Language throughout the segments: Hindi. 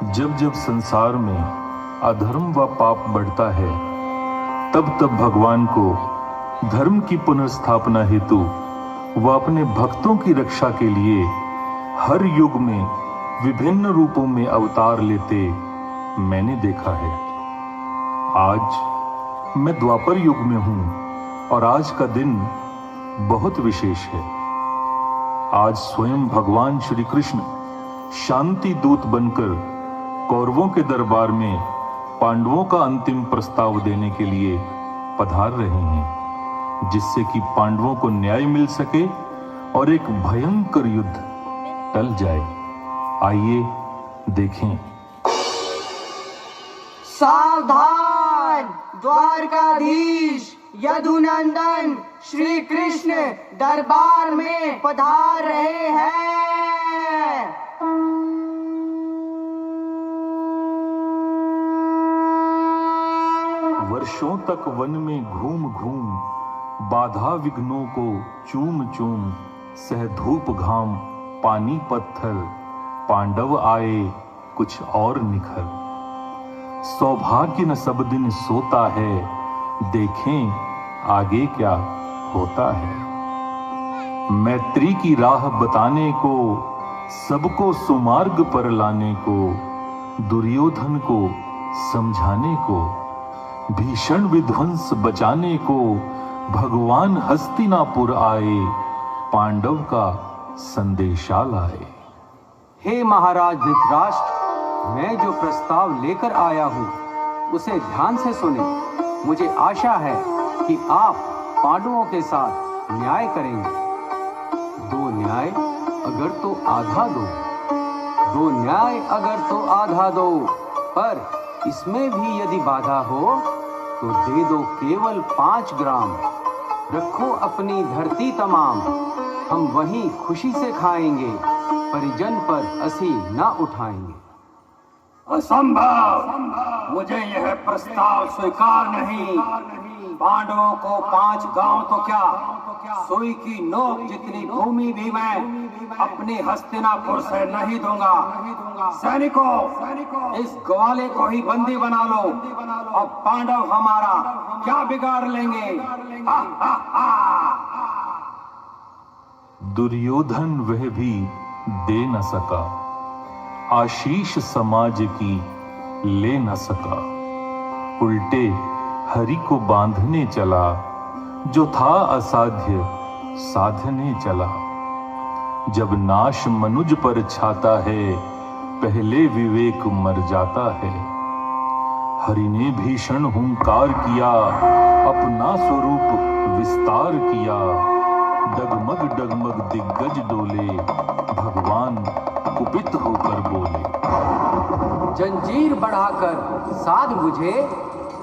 जब जब संसार में अधर्म व पाप बढ़ता है, तब तब भगवान को धर्म की पुनर्स्थापना हेतु व अपने भक्तों की रक्षा के लिए हर युग में विभिन्न रूपों में अवतार लेते मैंने देखा है। आज मैं द्वापर युग में हूं और आज का दिन बहुत विशेष है। आज स्वयं भगवान श्री कृष्ण शांति दूत बनकर कौरवों के दरबार में पांडवों का अंतिम प्रस्ताव देने के लिए पधार रहे हैं, जिससे कि पांडवों को न्याय मिल सके और एक भयंकर युद्ध टल जाए। आइए देखें। सावधान! द्वारकाधीश यदुनंदन श्री कृष्ण दरबार में पधार रहे हैं। वर्षों तक वन में घूम घूम बाधा विघ्नों को चूम चूम सह धूप घाम पानी पत्थर पांडव आए कुछ और निखर। सौभाग्य न सब दिन सोता है, देखें आगे क्या होता है। मैत्री की राह बताने को, सबको सुमार्ग पर लाने को, दुर्योधन को समझाने को, भीषण विध्वंस बचाने को भगवान हस्तिनापुर आए, पांडव का संदेशा लाए। हे महाराज धृतराष्ट्र, मैं जो प्रस्ताव लेकर आया हूँ उसे ध्यान से सुने। मुझे आशा है कि आप पांडवों के साथ न्याय करेंगे। दो न्याय अगर तो आधा दो, दो न्याय अगर तो आधा दो, पर इसमें भी यदि बाधा हो तो दे दो केवल 5 ग्राम। रखो अपनी धरती तमाम, हम वहीं खुशी से खाएंगे, परिजन पर असी न उठाएंगे। असंभव! मुझे यह प्रस्ताव स्वीकार नहीं। पांडवों को 5 गांव तो क्या, सुई की नोक जितनी भूमि भी मैं अपने हस्तिनापुर से नहीं दूंगा। सैनिकों, इस ग्वाले को ही बंदी बना लो और पांडव हमारा क्या बिगाड़ लेंगे। हा, हा, हा। दुर्योधन वह भी दे न सका, आशीष समाज की ले न सका। उल्टे हरि को बांधने चला, जो था असाध्य साधने चला। जब नाश मनुज पर छाता है, पहले विवेक मर जाता है। हरि ने भीषण हुंकार किया, अपना स्वरूप विस्तार किया। डगमग डगमग दिग्गज डोले, भगवान कुपित होकर बोले। जंजीर बढ़ाकर साध मुझे,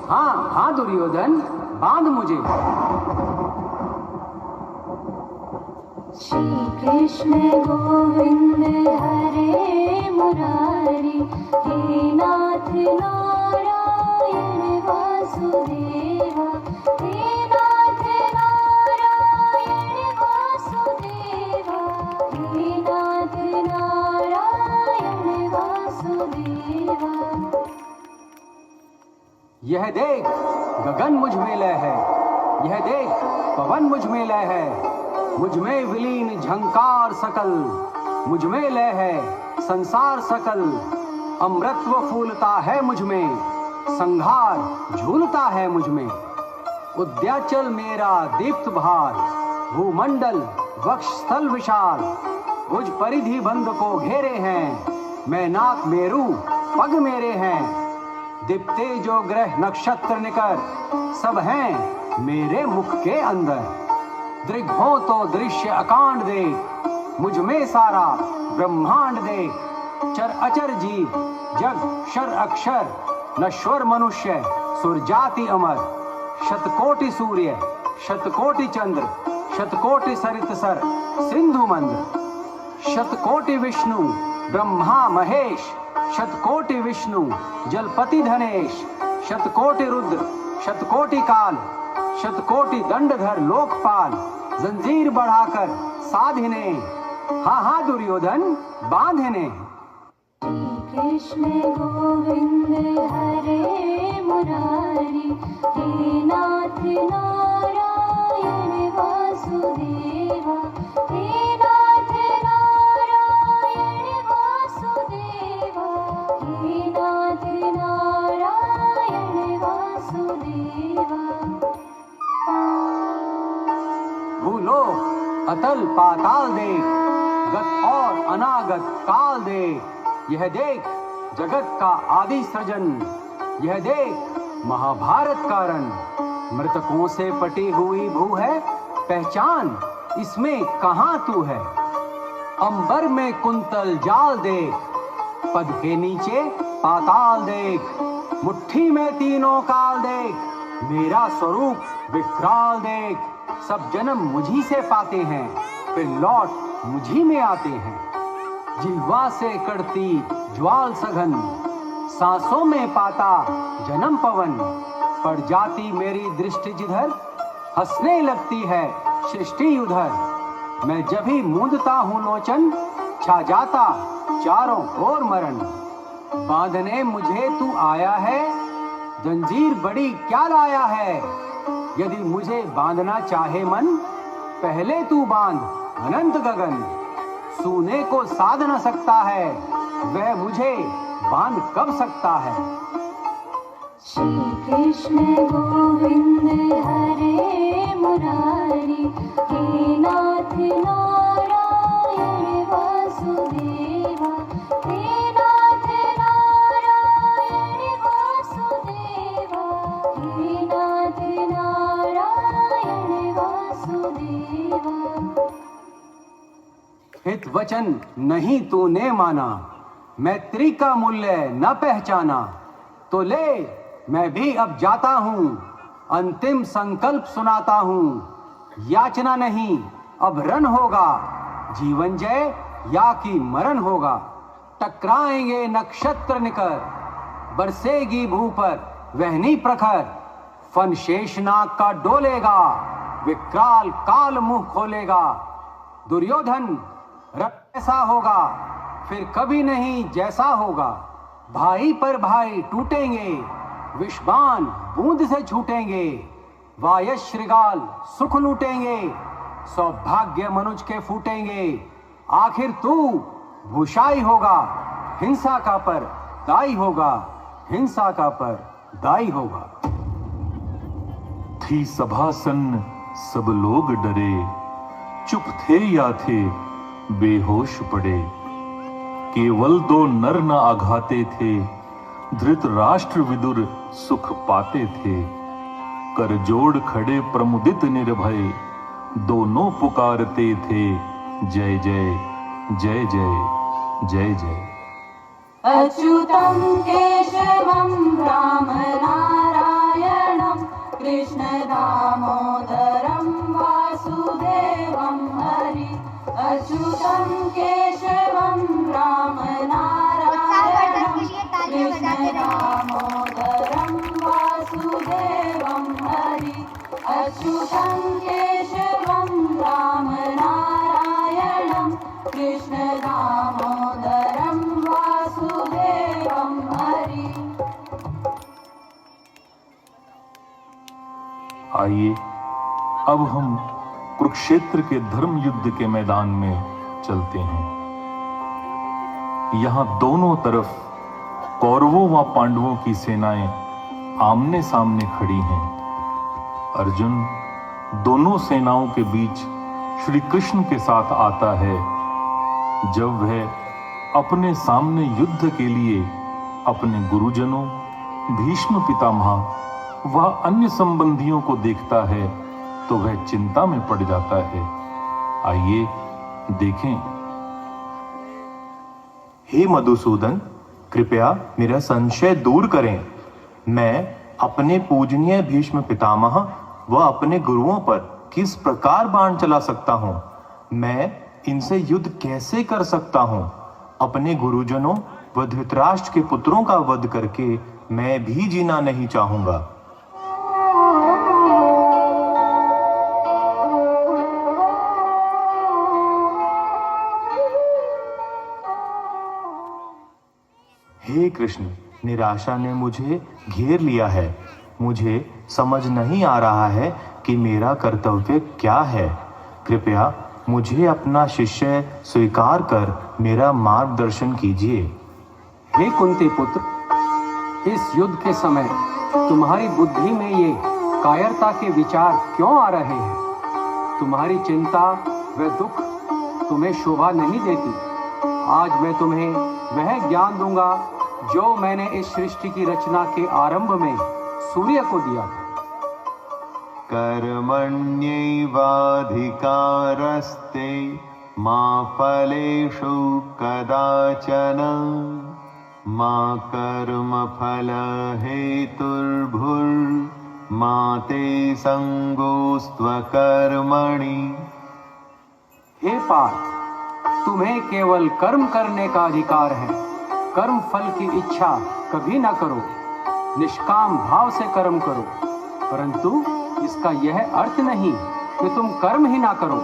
हाँ हाँ दुर्योधन बांध मुझे। श्री कृष्ण गोविंद हरे मुरारी, हे नाथ नारायण वासुदेवा, हे नाथ नारायण वासुदेवा, हे नाथ नारायण वासुदेवा। यह देख गगन मुझ में लय है, यह देख पवन मुझ में लय है। मुझ में विलीन झंकार सकल, मुझ में लय है संसार सकल। अमृतत्व फूलता है मुझ में, संहार झूलता है मुझ में। उद्याचल मेरा दीप्त भार, भूमंडल वक्ष स्थल विशाल। भुज परिधि बंध को घेरे हैं, मैं नाक मेरू पग मेरे हैं। दीप्ते जो ग्रह नक्षत्र निकर, सब हैं मेरे मुख के अंदर। दृग हो तो दृश्य अकांड दे, मुझ में सारा ब्रह्मांड दे। चर अचर जीव जग क्षर अक्षर, नश्वर मनुष्य सुरजाति अमर। शतकोटि सूर्य शतकोटि चंद्र, शतकोटि सरित सर सिंधु मंद्र। शतकोटि विष्णु ब्रह्मा महेश, शतकोटि विष्णु जलपति धनेश। शतकोटि रुद्र शतकोटि काल, शतकोटि दंडधर लोकपाल। जंजीर बढ़ाकर साधिने, हाँ हाँ दुर्योधन बांधने। कृष्ण गोविंद हरे मुरारी, हे नाथ नारायण वासुदेवा, हे नाथ नारायण वासुदेवा, हे नाथ नारायण वासुदेवा। भूलो अतल पाताल देख, गत और अनागत काल देख, यह देख जगत का आदि सृजन, यह देख महाभारत का रन। मृतकों से पटी हुई भू है पहचान, इसमें कहाँ तू है। अंबर में कुंतल जाल देख, पद के नीचे पाताल देख, मुट्ठी में तीनों काल देख, मेरा स्वरूप विकराल देख। सब जन्म मुझी से पाते हैं, फिर लौट मुझी में आते हैं। जिह्वा से कड़ती ज्वाल सघन, सांसों में पाता जन्म पवन। पड़ जाती मेरी दृष्टि जिधर, हंसने लगती है सृष्टि उधर। मैं जब ही मूंदता हूँ लोचन, छा जाता चारों ओर मरण। बांधने मुझे तू आया है, जंजीर बड़ी क्या लाया है। यदि मुझे बांधना चाहे मन, पहले तू बांध अनंत गगन। सूने को साध न सकता है, वह मुझे बांध कब सकता है। श्री कृष्ण गोविंद हरे मुरारी, हे नाथ नारायण वासुदेवा, हे नाथ नारायण वासुदेवा, हे नाथ नारायण वासुदेवा। हित वचन नहीं तूने माना, मैत्री का मूल्य न पहचाना। तो ले मैं भी अब जाता हूँ, अंतिम संकल्प सुनाता हूँ। याचना नहीं अब रण होगा, जीवन जय या कि मरण होगा। टकराएंगे नक्षत्र निकर, बरसेगी भू पर वहनी प्रखर। फन शेषनाग का डोलेगा, विकराल काल मुंह खोलेगा। दुर्योधन रक्त ऐसा होगा, फिर कभी नहीं जैसा होगा। भाई पर भाई टूटेंगे, विषबाण बूंद से छूटेंगे। वायस श्रृगाल सुख लूटेंगे, सौभाग्य मनुज के फूटेंगे। आखिर तू भूषाई होगा, हिंसा का पर दाई होगा, हिंसा का पर दाई होगा। थी सभा सन्न सब लोग डरे, चुप थे या थे बेहोश पड़े। केवल दो नर न आघाते थे, धृतराष्ट्र विदुर सुख पाते थे। कर जोड़ खड़े प्रमुदित निर्भय, दोनों पुकारते थे जय जय जय जय जय जय। अच्युतं केशवं राम नारायणं, कृष्ण दामोदरं वासुदेवं हरि। अच्युतं केशवं राम नारायणं, कृष्ण दामोदरं वासुदेवं हरि। अच्युतं केशवं राम नारायणं, कृष्ण दामोदरं वासुदेवं हरि। आइए अब हम कुरुक्षेत्र के धर्म युद्ध के मैदान में चलते हैं। यहाँ दोनों तरफ कौरवों व पांडवों की सेनाएं आमने सामने खड़ी हैं। अर्जुन दोनों सेनाओं के बीच श्री कृष्ण के साथ आता है। जब वह अपने सामने युद्ध के लिए अपने गुरुजनों भीष्म पितामह व अन्य संबंधियों को देखता है तो वह चिंता में पड़ जाता है। आइए देखें। हे मधुसूदन, कृपया मेरा संशय दूर करें। मैं अपने पूजनीय भीष्म पितामह व अपने गुरुओं पर किस प्रकार बाण चला सकता हूँ? मैं इनसे युद्ध कैसे कर सकता हूँ? अपने गुरुजनों व धृतराष्ट्र के पुत्रों का वध करके मैं भी जीना नहीं चाहूंगा। हे कृष्ण, निराशा ने मुझे घेर लिया है। मुझे समझ नहीं आ रहा है कि मेरा कर्तव्य क्या है। कृपया मुझे अपना शिष्य स्वीकार कर मेरा मार्गदर्शन कीजिए। हे कुंती पुत्र, इस युद्ध के समय तुम्हारी बुद्धि में ये कायरता के विचार क्यों आ रहे हैं? तुम्हारी चिंता व दुख तुम्हें शोभा नहीं देती। आज मैं तुम्हें वह ज्ञान दूंगा जो मैंने इस सृष्टि की रचना के आरंभ में सूर्य को दिया था। कर्मण्यैवाधिकारस्ते मा फलेषु कदाचन मा कर्मफल हेतुर्भुर्मा ते संगोस्त्वकर्मणि। हे पार्थ, तुम्हें केवल कर्म करने का अधिकार है। कर्म फल की इच्छा कभी न करो। निष्काम भाव से कर्म करो, परंतु इसका यह अर्थ नहीं कि तुम कर्म ही ना करो।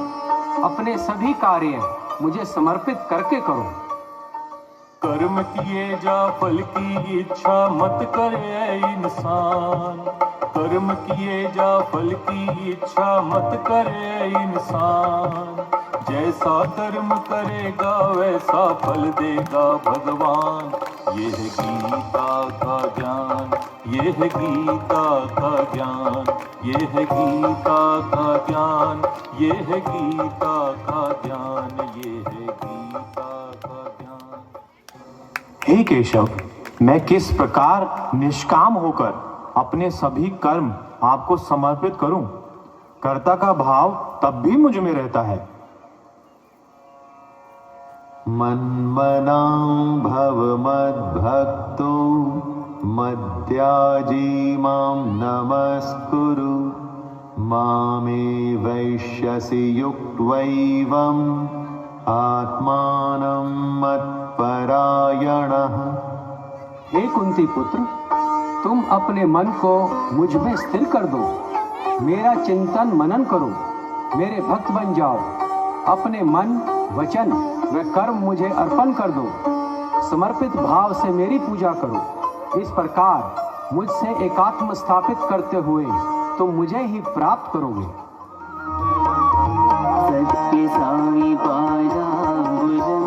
अपने सभी कार्य मुझे समर्पित करके करो। कर्म किए जा फल की इच्छा मत करे इंसान। कर्म किए जा फल की इच्छा मत करे इंसान। जैसा कर्म करेगा वैसा फल देगा भगवान। ये है गीता का ज्ञान, ये है गीता का ज्ञान, ये है गीता का ज्ञान, ये है गीता का ज्ञान, ये है गीता का ज्ञान। हे केशव, मैं किस प्रकार निष्काम होकर अपने सभी कर्म आपको समर्पित करूं? कर्ता का भाव तब भी मुझ में रहता है। मन्मना भव मद्भक्तो मद्याजी मां नमस्कुरु मामे वैश्यसि युक्त्वैवम् आत्मानं मत्परायणः। हे कुंती पुत्र, तुम अपने मन को मुझ में स्थिर कर दो। मेरा चिंतन मनन करो, मेरे भक्त बन जाओ। अपने मन, वचन व कर्म मुझे अर्पण कर दो। समर्पित भाव से मेरी पूजा करो। इस प्रकार मुझसे एकात्म स्थापित करते हुए तुम मुझे ही प्राप्त करोगे। सत्य साई पादांबुजं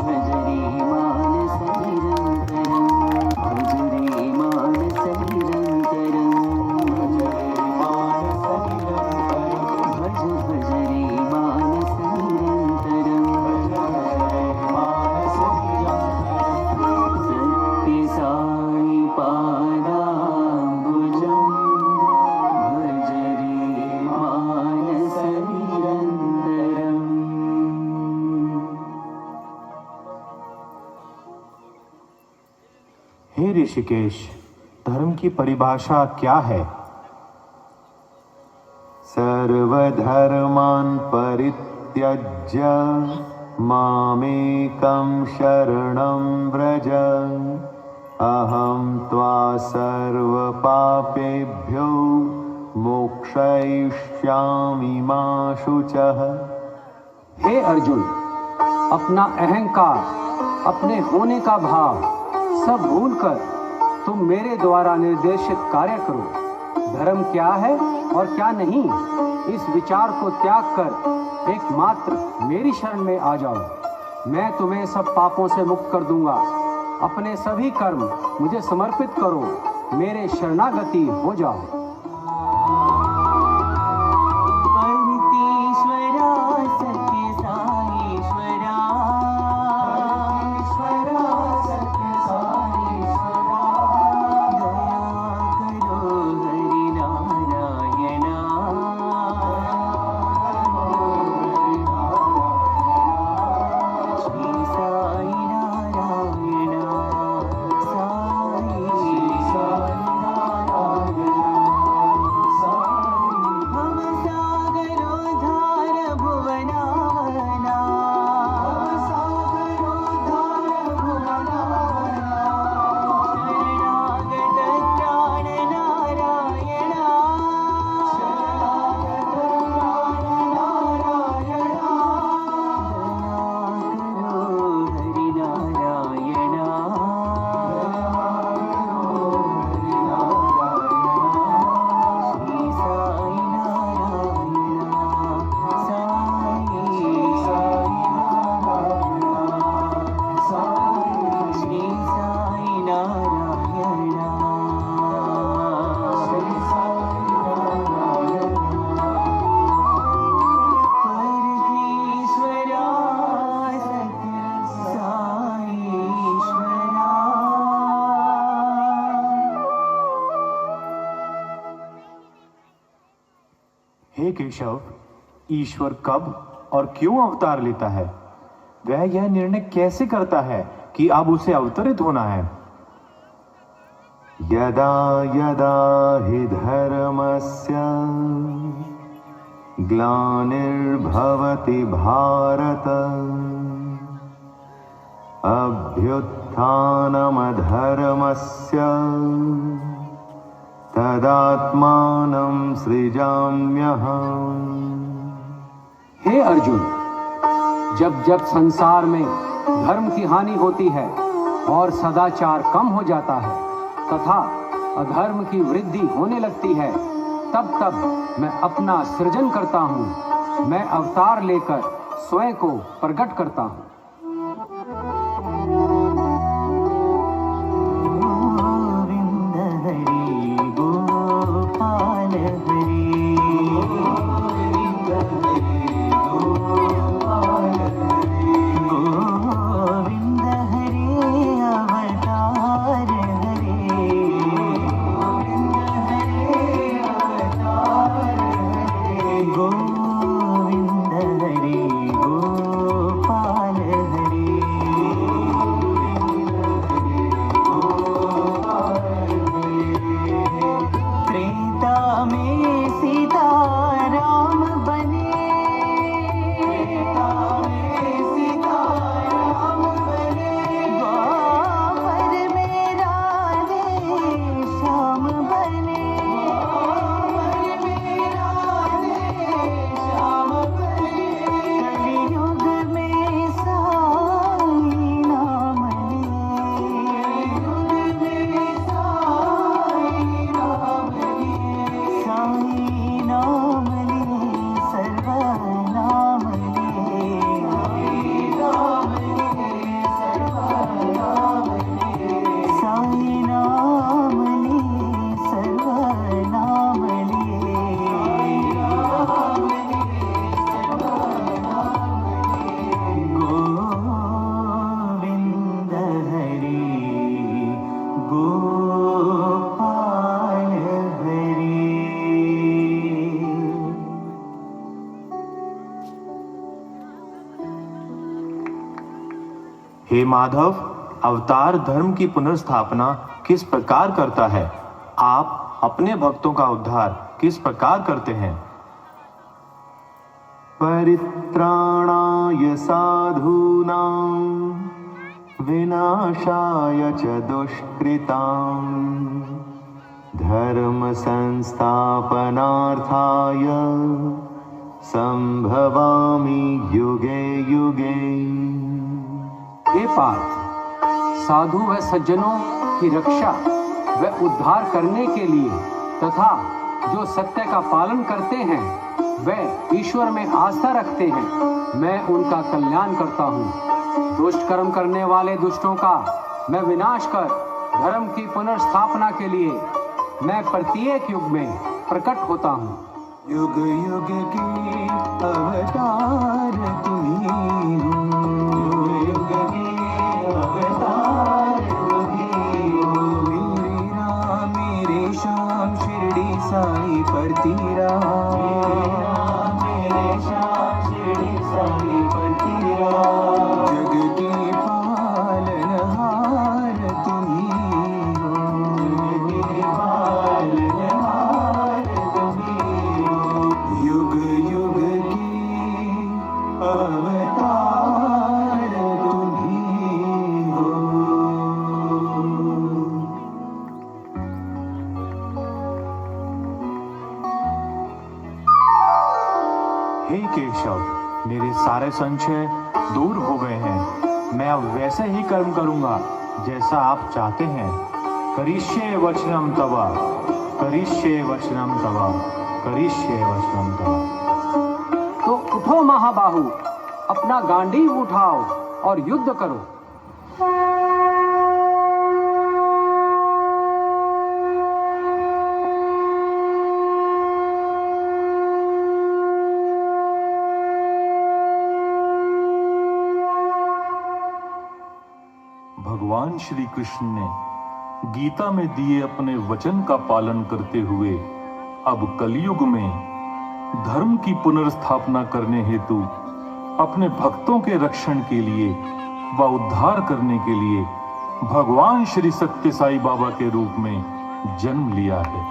भजरे मानस निरंतरं, भजरे मानस निरंतरं, भजरे मानस निरंतरं, भज भजरे मानस निरंतरं, भजरे मानस निरंतरं। सत्य साई पादांबुजं भजरे मानस निरंतरं। हे ऋषिकेश, धर्म की परिभाषा क्या है? सर्वधर्मान् परित्यज्य मामेकं शरणं व्रज अहं त्वा सर्वपापेभ्यो मोक्षयिष्यामि मा शुचः। हे अर्जुन, अपना अहंकार, अपने होने का भाव सब भूलकर तुम मेरे द्वारा निर्देशित कार्य करो। धर्म क्या है और क्या नहीं, इस विचार को त्याग कर एकमात्र मेरी शरण में आ जाओ। मैं तुम्हें सब पापों से मुक्त कर दूंगा। अपने सभी कर्म मुझे समर्पित करो, मेरे शरणागति हो जाओ। पंक्तीश्वरा सत्य साईश्वरा, सत्य साईश्वरा, दया करो हरि नारायणा, श्री साई नारायणा, साई श्री साई नारायणा। केशव, ईश्वर कब और क्यों अवतार लेता है? वह यह निर्णय कैसे करता है कि अब उसे अवतरित होना है? यदा यदा हि धर्मस्य ग्लानिर्भवति भारत अभ्युत्थानमधर्मस्य तदात्मानं सृजाम्यहम्। हे अर्जुन, जब जब संसार में धर्म की हानि होती है और सदाचार कम हो जाता है तथा अधर्म की वृद्धि होने लगती है, तब तब मैं अपना सृजन करता हूँ। मैं अवतार लेकर स्वयं को प्रकट करता हूँ। गोविंद हरि गोपाल हरि गोविंद हरि गोपाल हरि गोविंद हरि अवतार हरि गोविंद हरि अवतार हरि गोविंद हरि गोपाल हरि त्रेता में सीता राम बने द्वापर में राधे श्याम बने कलियुग में साई नाम साई नाम ले सर्वनाम साई नाम ले सर्वनाम गोविंद हरि गोपाल हरि। हे माधव, अवतार धर्म की पुनर्स्थापना किस प्रकार करता है? आप अपने भक्तों का उद्धार किस प्रकार करते हैं? परित्राणाय साधूनां विनाशाय च दुष्कृतां धर्म संस्थापनार्थाय संभवामि युगे युगे। हे पार्थ, साधु व सज्जनों की रक्षा व उद्धार करने के लिए तथा जो सत्य का पालन करते हैं वे ईश्वर में आस्था रखते हैं, मैं उनका कल्याण करता हूँ। दुष्ट कर्म करने वाले दुष्टों का मैं विनाश कर धर्म की पुनर्स्थापना के लिए मैं प्रत्येक युग में प्रकट होता हूँ। युग युग के अवतार तुम्हीं हो, युग के अवतार तुम्हीं हो। मेरे राम मेरे श्याम शिरडी साई पर तेरा, मेरे श्याम शिरडी साई पर तेरा। जग के पालनहार तुम्हीं हो, जग के पालनहार तुम्हीं हो। युग युग के अवतार तुम्हीं हो। हे केशव, मेरे सारे संशय दूर हो गए हैं। मैं अब वैसे ही कर्म करूंगा जैसा आप चाहते हैं। करिष्ये वचनम तव, करिष्ये वचनम तव, करिष्ये वचनम तव। तो उठो महाबाहु, अपना गांडीव उठाओ और युद्ध करो। भगवान श्री कृष्ण ने गीता में दिए अपने वचन का पालन करते हुए अब कलयुग में धर्म की पुनर्स्थापना करने हेतु अपने भक्तों के रक्षण के लिए व उद्धार करने के लिए भगवान श्री सत्य साई बाबा के रूप में जन्म लिया है।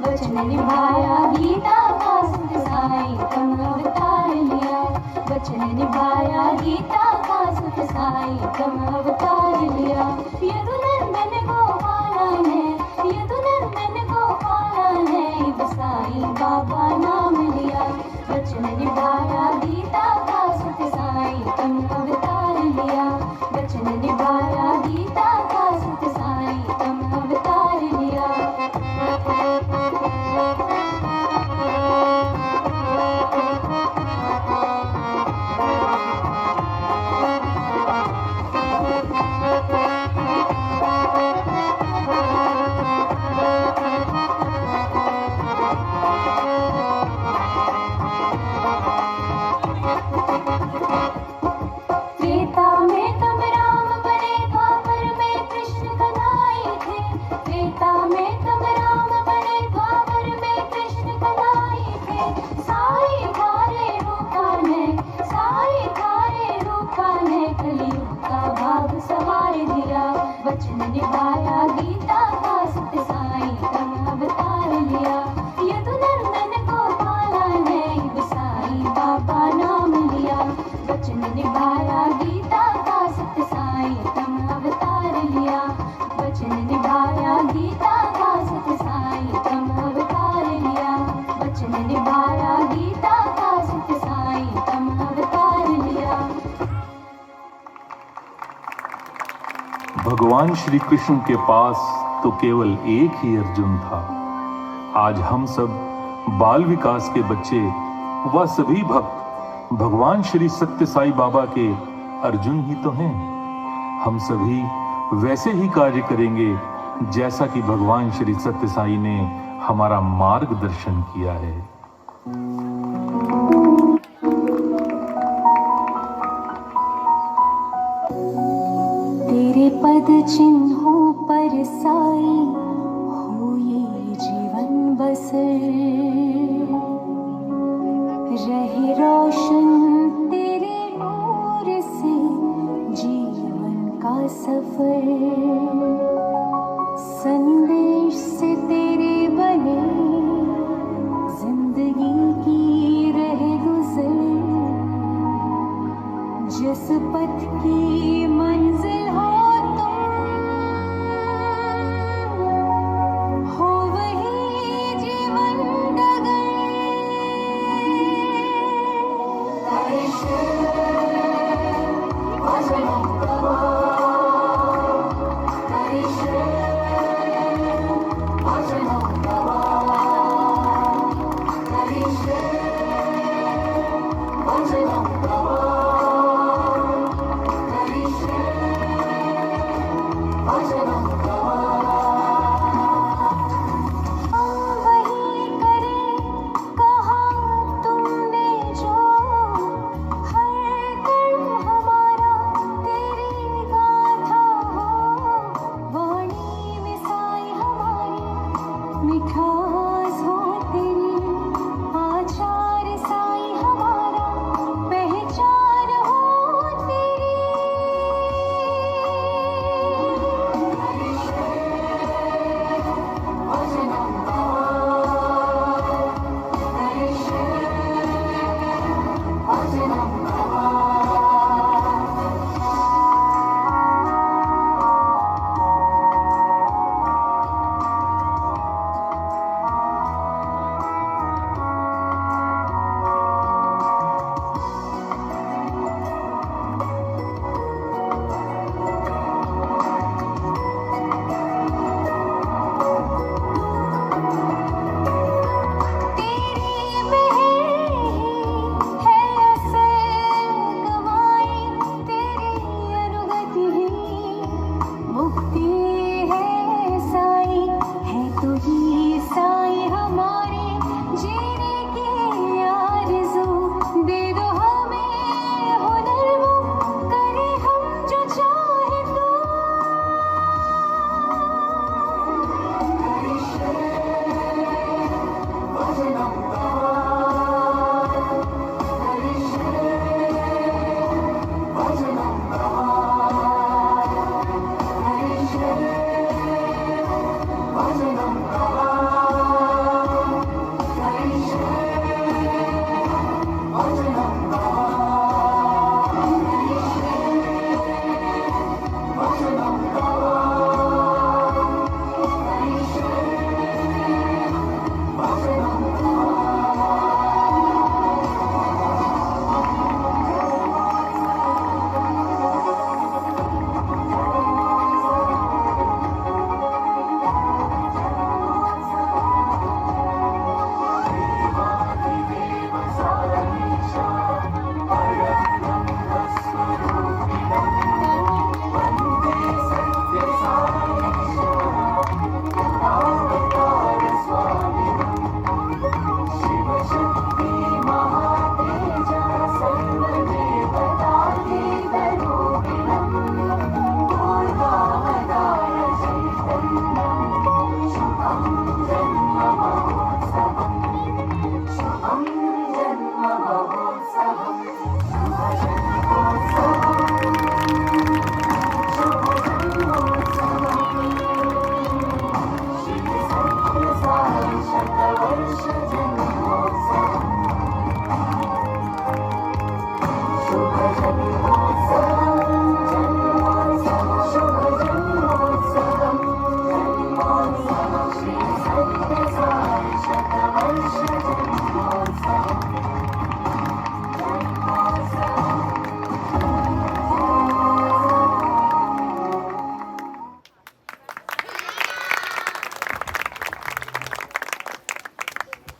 वचन निभाया गीता का सत्य साई तम अवतार लिया। वचन निभाया गीता का सत्य साई तम अवतार लिया। यदुनंदन गोपालन है, यदुनंदन गोपालन है, बसाई बाबा नाम लिया। वचन निभाया गीता का सत्य साई तम अवतार लिया। वचन निभाया गीता का सत्य साई तम अवतार लिया। त्रेता में तब राम बने, द्वापर में कृष्ण कन्हई थे। त्रेता में तब राम बने, द्वापर में कृष्ण कन्हई थे। साई थारे रूपान है, साई थारे रूपान है, कलयुग का भाग सवार दिया। वचन निभाया गीता का सत्य साई तम अवतार लिया। यदुनंदन गोपालन है, बसाई बाबा नाम लिया। वचन निभाया गीता का सत्य साई तम अवतार लिया। वचन निभाया गीता का सत्य साई तम अवतार लिया। वचन निभाया गीता का सत्य साई तम अवतार लिया। भगवान श्री कृष्ण के पास तो केवल एक ही अर्जुन था। आज हम सब बाल विकास के बच्चे व सभी भक्त भगवान श्री सत्य साई बाबा के अर्जुन ही तो हैं। हम सभी वैसे ही कार्य करेंगे जैसा कि भगवान श्री सत्य साई ने हमारा मार्गदर्शन किया है। तेरे पद चिन्हों पर साई हो ये जीवन बसर। रहे रोशन तेरे नूर से जीवन का सफर। संदेश से तेरे बने जिंदगी की रहे गुजर। जिस पथ की मंजिल हो हो वही जीवन डगर। शतवर्ष जय